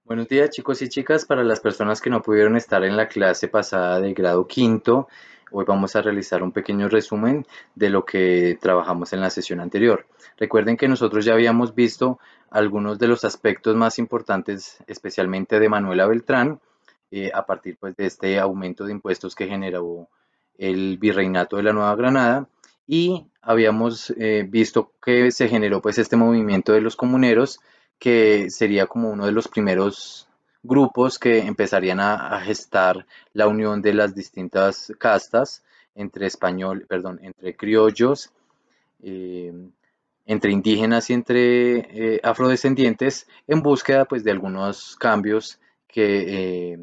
Buenos días chicos y chicas, para las personas que no pudieron estar en la clase pasada de grado quinto, hoy vamos a realizar un pequeño resumen de lo que trabajamos en la sesión anterior. Recuerden que nosotros ya habíamos visto algunos de los aspectos más importantes, especialmente de Manuela Beltrán, a partir pues, de este aumento de impuestos que generó el Virreinato de la Nueva Granada, y habíamos visto que se generó pues este movimiento de los comuneros, que sería como uno de los primeros grupos que empezarían a gestar la unión de las distintas castas entre entre criollos, eh, entre indígenas y entre afrodescendientes, en búsqueda pues de algunos cambios que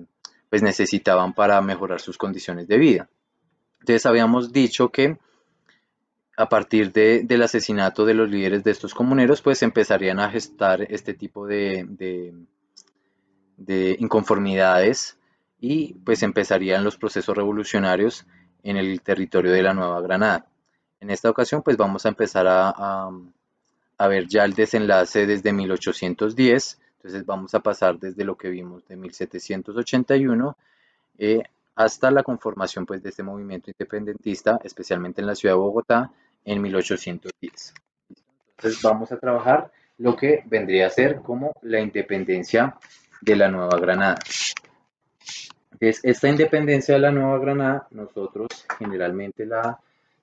pues necesitaban para mejorar sus condiciones de vida. Entonces habíamos dicho que a partir del asesinato de los líderes de estos comuneros, pues empezarían a gestar este tipo de inconformidades, y pues empezarían los procesos revolucionarios en el territorio de la Nueva Granada. En esta ocasión pues vamos a empezar a ver ya el desenlace desde 1810. Entonces vamos a pasar desde lo que vimos de 1781 hasta la conformación pues de este movimiento independentista, especialmente en la ciudad de Bogotá, en 1810. Entonces vamos a trabajar lo que vendría a ser como la independencia de la Nueva Granada. Entonces, esta independencia de la Nueva Granada nosotros generalmente la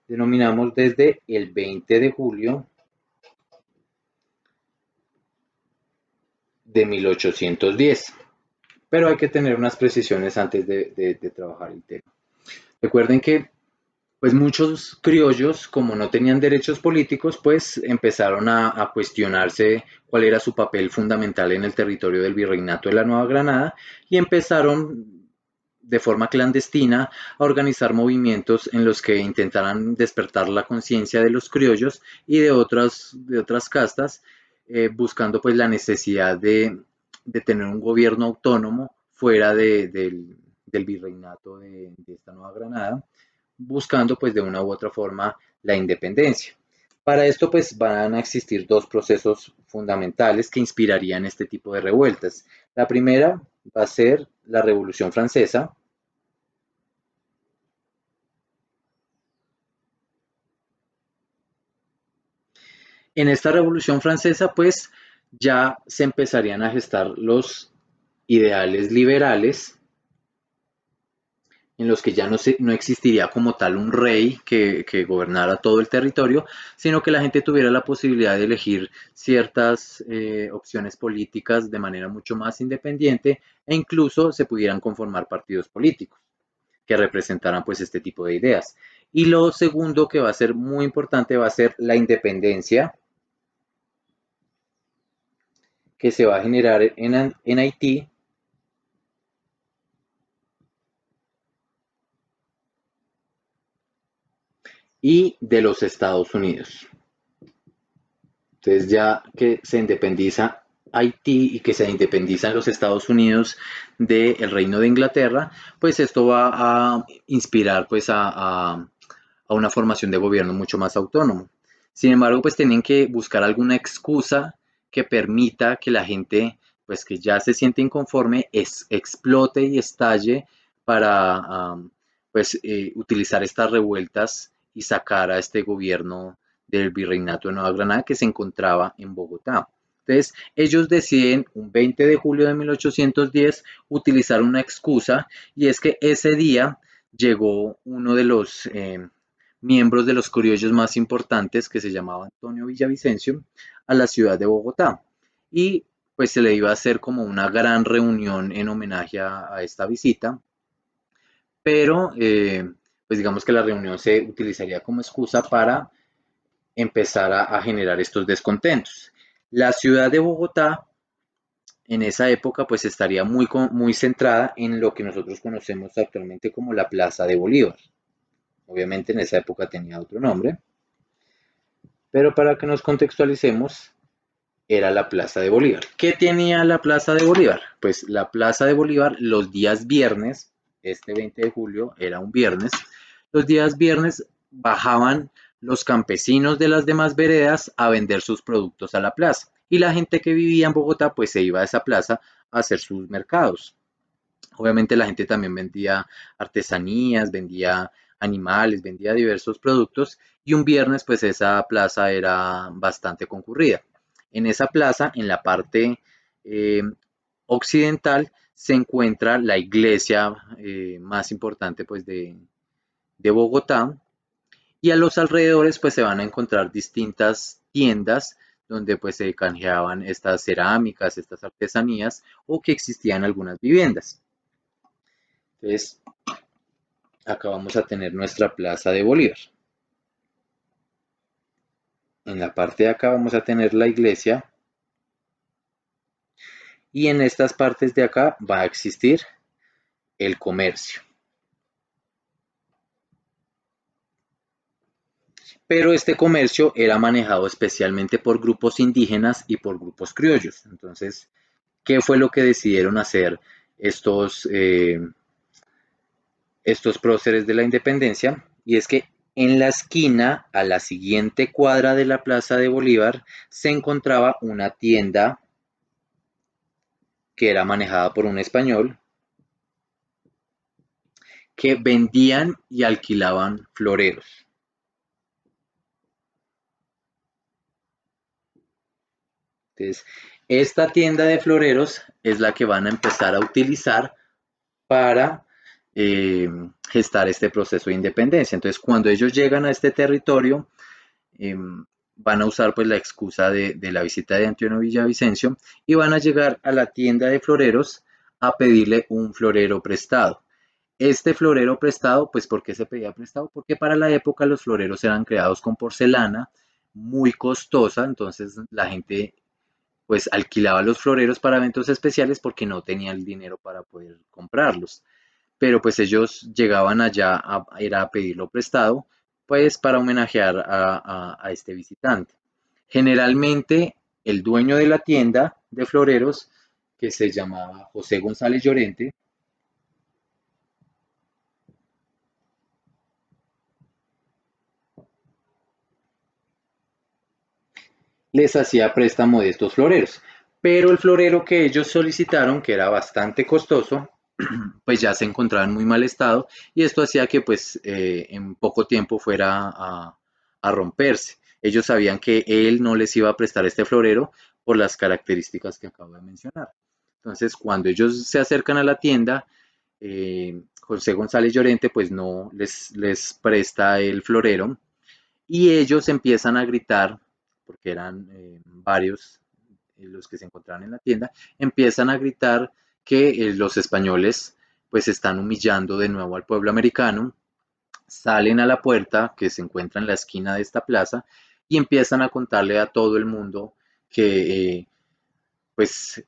denominamos desde el 20 de julio de 1810, pero hay que tener unas precisiones antes de trabajar el tema. Recuerden que pues muchos criollos, como no tenían derechos políticos, pues empezaron a cuestionarse cuál era su papel fundamental en el territorio del virreinato de la Nueva Granada, y empezaron de forma clandestina a organizar movimientos en los que intentaran despertar la conciencia de los criollos y de otras castas, buscando pues la necesidad de tener un gobierno autónomo fuera del virreinato de esta Nueva Granada, buscando pues de una u otra forma la independencia. Para esto pues van a existir dos procesos fundamentales que inspirarían este tipo de revueltas. La primera va a ser la Revolución Francesa. En esta Revolución Francesa pues ya se empezarían a gestar los ideales liberales, en los que ya no existiría como tal un rey que gobernara todo el territorio, sino que la gente tuviera la posibilidad de elegir ciertas opciones políticas de manera mucho más independiente, e incluso se pudieran conformar partidos políticos que representaran pues este tipo de ideas. Y lo segundo que va a ser muy importante va a ser la independencia que se va a generar en Haití y de los Estados Unidos. Entonces ya que se independiza Haití y que se independizan los Estados Unidos del Reino de Inglaterra, pues esto va a inspirar pues a una formación de gobierno mucho más autónomo. Sin embargo, pues tienen que buscar alguna excusa que permita que la gente, pues que ya se siente inconforme, explote y estalle para pues utilizar estas revueltas y sacar a este gobierno del Virreinato de Nueva Granada, que se encontraba en Bogotá. Entonces, ellos deciden un 20 de julio de 1810 utilizar una excusa, y es que ese día llegó uno de los miembros de los criollos más importantes, que se llamaba Antonio Villavicencio, a la ciudad de Bogotá. Y pues se le iba a hacer como una gran reunión en homenaje a esta visita, pero pues digamos que la reunión se utilizaría como excusa para empezar a generar estos descontentos. La ciudad de Bogotá en esa época pues estaría muy centrada en lo que nosotros conocemos actualmente como la Plaza de Bolívar. Obviamente en esa época tenía otro nombre, pero para que nos contextualicemos, era la Plaza de Bolívar. ¿Qué tenía la Plaza de Bolívar? Pues la Plaza de Bolívar los días viernes, este 20 de julio era un viernes, los días viernes bajaban los campesinos de las demás veredas a vender sus productos a la plaza. Y la gente que vivía en Bogotá pues se iba a esa plaza a hacer sus mercados. Obviamente la gente también vendía artesanías, vendía animales, vendía diversos productos y un viernes pues esa plaza era bastante concurrida. En esa plaza, en la parte eh, occidental, se encuentra la iglesia más importante pues de Bogotá y a los alrededores pues se van a encontrar distintas tiendas donde pues se canjeaban estas cerámicas, estas artesanías o que existían algunas viviendas. Entonces, acá vamos a tener nuestra plaza de Bolívar. En la parte de acá vamos a tener la iglesia y en estas partes de acá va a existir el comercio. Pero este comercio era manejado especialmente por grupos indígenas y por grupos criollos. Entonces, ¿qué fue lo que decidieron hacer estos, estos próceres de la independencia? Y es que en la esquina, a la siguiente cuadra de la Plaza de Bolívar, se encontraba una tienda que era manejada por un español, que vendían y alquilaban floreros. Entonces, esta tienda de floreros es la que van a empezar a utilizar para eh, gestar este proceso de independencia. Entonces, cuando ellos llegan a este territorio, eh, van a usar pues la excusa de la visita de Antonio Villavicencio y van a llegar a la tienda de floreros a pedirle un florero prestado. Este florero prestado, pues ¿por qué se pedía prestado? Porque para la época los floreros eran creados con porcelana muy costosa, entonces la gente pues alquilaba los floreros para eventos especiales porque no tenía el dinero para poder comprarlos. Pero pues ellos llegaban allá era a pedirlo prestado, pues para homenajear a este visitante. Generalmente el dueño de la tienda de floreros, que se llamaba José González Llorente, les hacía préstamo de estos floreros. Pero el florero que ellos solicitaron, que era bastante costoso, pues ya se encontraba en muy mal estado y esto hacía que pues en poco tiempo fuera a romperse. Ellos sabían que él no les iba a prestar este florero por las características que acabo de mencionar. Entonces, cuando ellos se acercan a la tienda, José González Llorente pues no les presta el florero y ellos empiezan a gritar, porque eran varios los que se encontraban en la tienda, empiezan a gritar que los españoles pues están humillando de nuevo al pueblo americano, salen a la puerta que se encuentra en la esquina de esta plaza y empiezan a contarle a todo el mundo que pues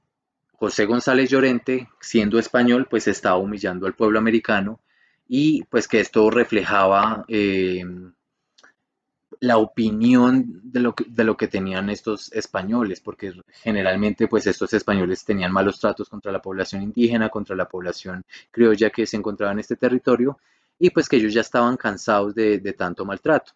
José González Llorente, siendo español, pues estaba humillando al pueblo americano y pues que esto reflejaba la opinión de lo que tenían estos españoles, porque generalmente pues estos españoles tenían malos tratos contra la población indígena, contra la población criolla que se encontraba en este territorio, y pues que ellos ya estaban cansados de tanto maltrato.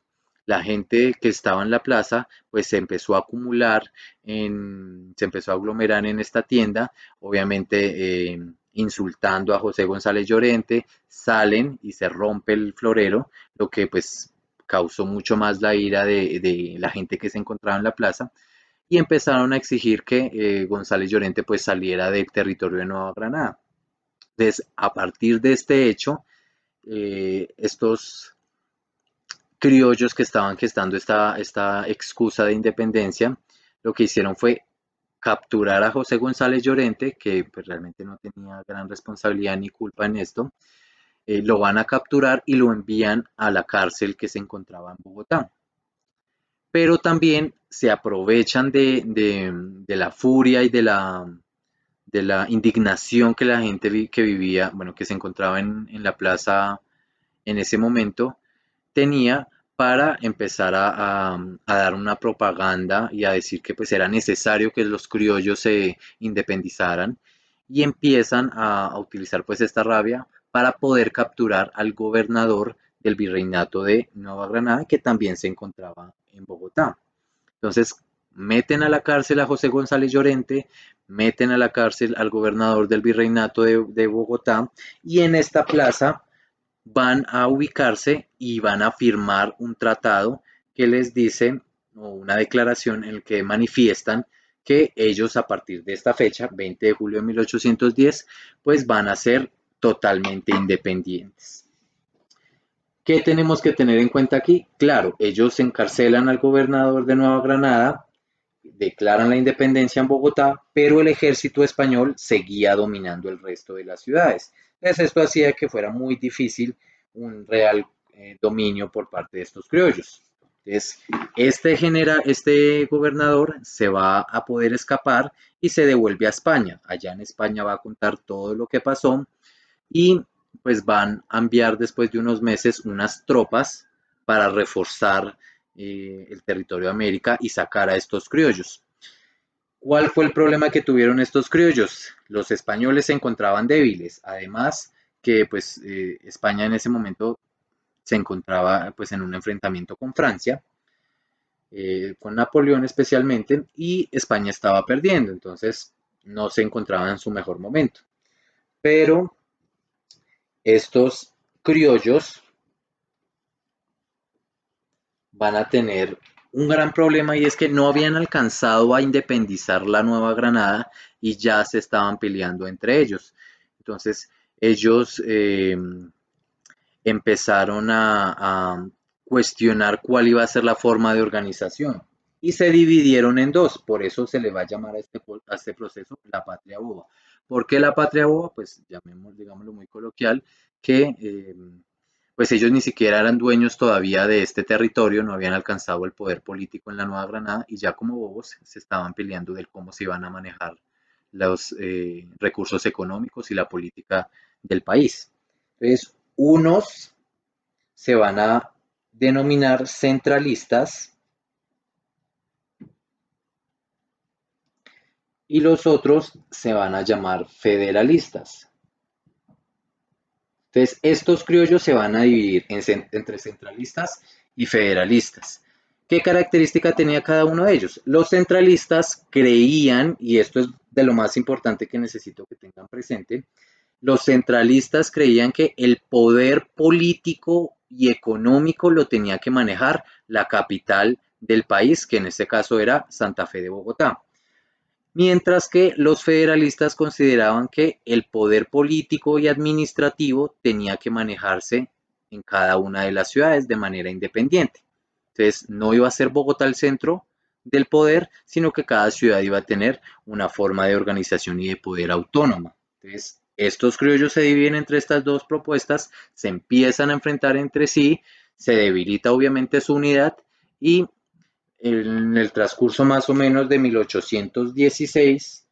La gente que estaba en la plaza pues se empezó a acumular, se empezó a aglomerar en esta tienda, obviamente insultando a José González Llorente, salen y se rompe el florero, lo que pues causó mucho más la ira de la gente que se encontraba en la plaza y empezaron a exigir que González Llorente pues saliera del territorio de Nueva Granada. Entonces, a partir de este hecho, estos criollos que estaban gestando esta excusa de independencia, lo que hicieron fue capturar a José González Llorente, que pues, realmente no tenía gran responsabilidad ni culpa en esto, lo van a capturar y lo envían a la cárcel que se encontraba en Bogotá. Pero también se aprovechan de la furia y de la indignación que la gente que vivía, bueno, que se encontraba en la plaza en ese momento, tenía para empezar a dar una propaganda y a decir que pues era necesario que los criollos se independizaran y empiezan a utilizar pues esta rabia para poder capturar al gobernador del Virreinato de Nueva Granada, que también se encontraba en Bogotá. Entonces, meten a la cárcel a José González Llorente, meten a la cárcel al gobernador del Virreinato de Bogotá, y en esta plaza van a ubicarse y van a firmar un tratado que les dice, o una declaración en la que manifiestan que ellos a partir de esta fecha, 20 de julio de 1810, pues van a ser totalmente independientes. ¿Qué tenemos que tener en cuenta aquí? Claro, ellos encarcelan al gobernador de Nueva Granada, declaran la independencia en Bogotá, pero el ejército español seguía dominando el resto de las ciudades. Entonces esto hacía que fuera muy difícil un real dominio por parte de estos criollos. Entonces, este gobernador se va a poder escapar y se devuelve a España. Allá en España va a contar todo lo que pasó y pues van a enviar después de unos meses unas tropas para reforzar el territorio de América y sacar a estos criollos. ¿Cuál fue el problema que tuvieron estos criollos? Los españoles se encontraban débiles, además que pues España en ese momento se encontraba pues en un enfrentamiento con Francia, con Napoleón especialmente, y España estaba perdiendo, entonces no se encontraba en su mejor momento. Pero estos criollos van a tener un gran problema y es que no habían alcanzado a independizar la Nueva Granada y ya se estaban peleando entre ellos. Entonces ellos empezaron a cuestionar cuál iba a ser la forma de organización y se dividieron en dos. Por eso se le va a llamar a este proceso la patria boba. ¿Por qué la patria boba? Pues llamémoslo, digámoslo muy coloquial, que pues ellos ni siquiera eran dueños todavía de este territorio, no habían alcanzado el poder político en la Nueva Granada y ya como bobos se estaban peleando de cómo se iban a manejar los recursos económicos y la política del país. Entonces, unos se van a denominar centralistas y los otros se van a llamar federalistas. Entonces, estos criollos se van a dividir entre centralistas y federalistas. ¿Qué característica tenía cada uno de ellos? Los centralistas creían, y esto es de lo más importante que necesito que tengan presente, los centralistas creían que el poder político y económico lo tenía que manejar la capital del país, que en este caso era Santa Fe de Bogotá. Mientras que los federalistas consideraban que el poder político y administrativo tenía que manejarse en cada una de las ciudades de manera independiente. Entonces, no iba a ser Bogotá el centro del poder, sino que cada ciudad iba a tener una forma de organización y de poder autónoma. Entonces, estos criollos se dividen entre estas dos propuestas, se empiezan a enfrentar entre sí, se debilita obviamente su unidad y en el transcurso más o menos de 1816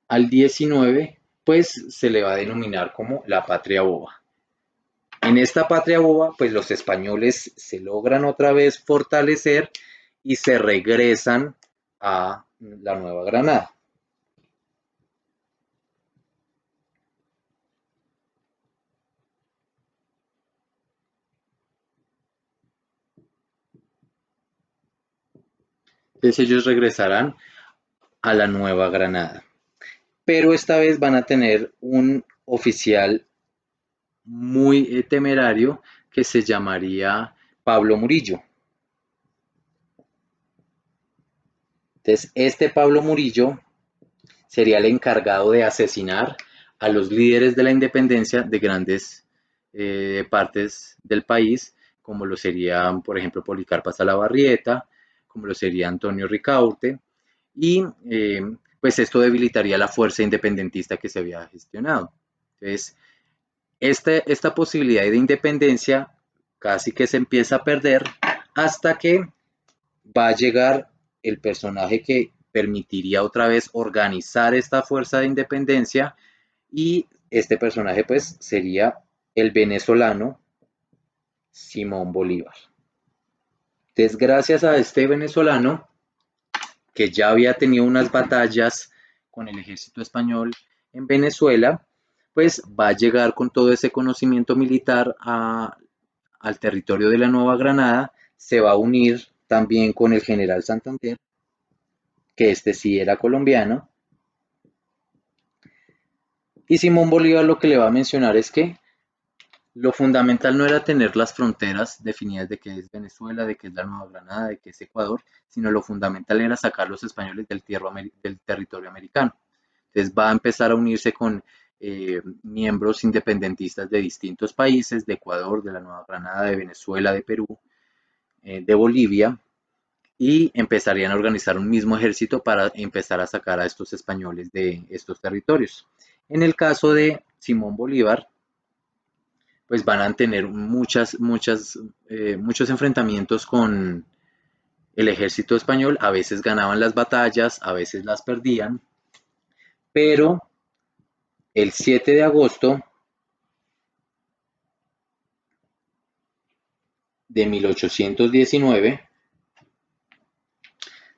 al 19, pues se le va a denominar como la patria boba. En esta patria boba, pues los españoles se logran otra vez fortalecer y se regresan a la Nueva Granada. Entonces ellos regresarán a la Nueva Granada. Pero esta vez van a tener un oficial muy temerario que se llamaría Pablo Murillo. Entonces, este Pablo Murillo sería el encargado de asesinar a los líderes de la independencia de grandes partes del país, como lo serían, por ejemplo, Policarpa Salabarrieta, como lo sería Antonio Ricaurte, y pues esto debilitaría la fuerza independentista que se había gestionado. Entonces, esta posibilidad de independencia casi que se empieza a perder hasta que va a llegar el personaje que permitiría otra vez organizar esta fuerza de independencia y este personaje pues sería el venezolano Simón Bolívar. Entonces, gracias a este venezolano que ya había tenido unas batallas con el ejército español en Venezuela, pues va a llegar con todo ese conocimiento militar al territorio de la Nueva Granada, se va a unir también con el general Santander, que este sí era colombiano, y Simón Bolívar lo que le va a mencionar es que lo fundamental no era tener las fronteras definidas de que es Venezuela, de que es la Nueva Granada, de que es Ecuador, sino lo fundamental era sacar a los españoles del territorio americano. Entonces va a empezar a unirse con miembros independentistas de distintos países, de Ecuador, de la Nueva Granada, de Venezuela, de Perú, de Bolivia, y empezarían a organizar un mismo ejército para empezar a sacar a estos españoles de estos territorios. En el caso de Simón Bolívar, pues van a tener muchos enfrentamientos con el ejército español. A veces ganaban las batallas, a veces las perdían, pero el 7 de agosto de 1819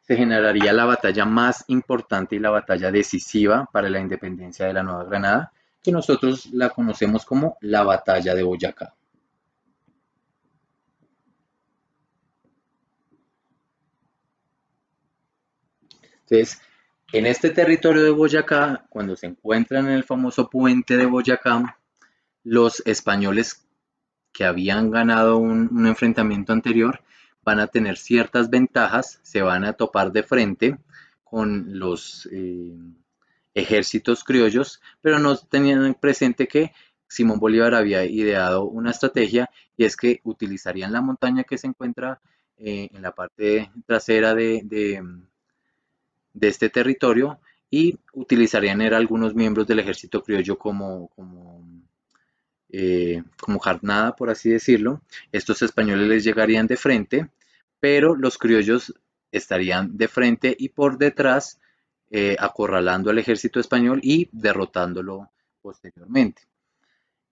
se generaría la batalla más importante y la batalla decisiva para la independencia de la Nueva Granada, que nosotros la conocemos como la batalla de Boyacá. Entonces, en este territorio de Boyacá, cuando se encuentran en el famoso puente de Boyacá, los españoles que habían ganado un enfrentamiento anterior van a tener ciertas ventajas, se van a topar de frente con los ejércitos criollos, pero no tenían presente que Simón Bolívar había ideado una estrategia y es que utilizarían la montaña que se encuentra en la parte trasera de este territorio y utilizarían era algunos miembros del ejército criollo como carnada, por así decirlo. Estos españoles les llegarían de frente, pero los criollos estarían de frente y por detrás acorralando al ejército español y derrotándolo posteriormente.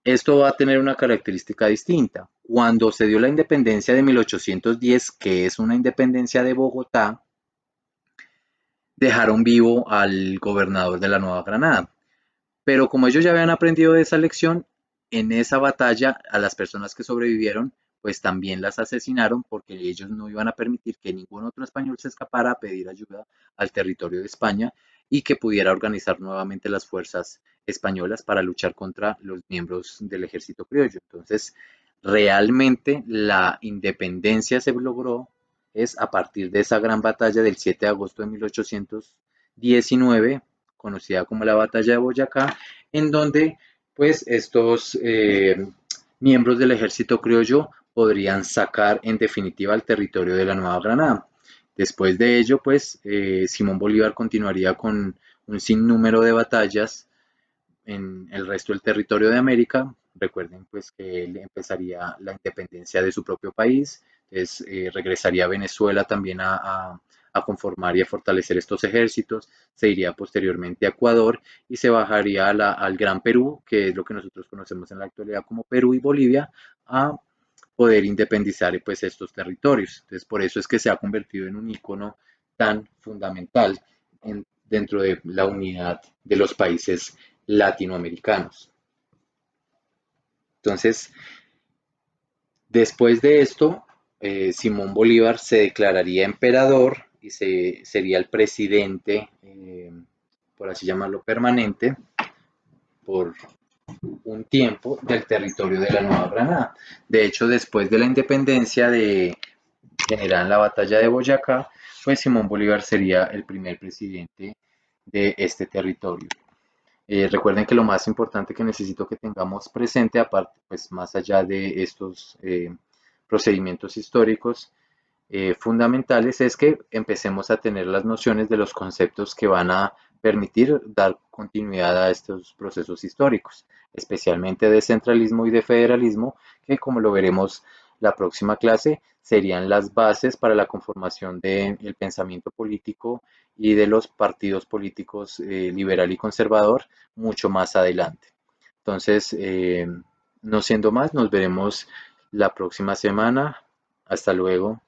Esto va a tener una característica distinta. Cuando se dio la independencia de 1810, que es una independencia de Bogotá, dejaron vivo al gobernador de la Nueva Granada. Pero como ellos ya habían aprendido de esa lección, en esa batalla a las personas que sobrevivieron, pues también las asesinaron porque ellos no iban a permitir que ningún otro español se escapara a pedir ayuda al territorio de España y que pudiera organizar nuevamente las fuerzas españolas para luchar contra los miembros del ejército criollo. Entonces, realmente la independencia se logró es a partir de esa gran batalla del 7 de agosto de 1819, conocida como la batalla de Boyacá, en donde pues estos miembros del ejército criollo podrían sacar en definitiva el territorio de la Nueva Granada. Después de ello, pues Simón Bolívar continuaría con un sinnúmero de batallas en el resto del territorio de América. Recuerden pues que él empezaría la independencia de su propio país, entonces regresaría a Venezuela también a conformar y a fortalecer estos ejércitos, se iría posteriormente a Ecuador y se bajaría al Gran Perú, que es lo que nosotros conocemos en la actualidad como Perú y Bolivia, a poder independizar pues estos territorios. Entonces por eso es que se ha convertido en un icono tan fundamental dentro de la unidad de los países latinoamericanos. Entonces, después de esto, Simón Bolívar se declararía emperador y sería el presidente, por así llamarlo, permanente, por un tiempo del territorio de la Nueva Granada. De hecho, después de la independencia generada en la batalla de Boyacá, pues Simón Bolívar sería el primer presidente de este territorio. Recuerden que lo más importante que necesito que tengamos presente, aparte, pues más allá de estos procedimientos históricos fundamentales, es que empecemos a tener las nociones de los conceptos que van a permitir dar continuidad a estos procesos históricos, especialmente de centralismo y de federalismo, que como lo veremos la próxima clase, serían las bases para la conformación del pensamiento político y de los partidos políticos liberal y conservador mucho más adelante. Entonces, no siendo más, nos veremos la próxima semana. Hasta luego.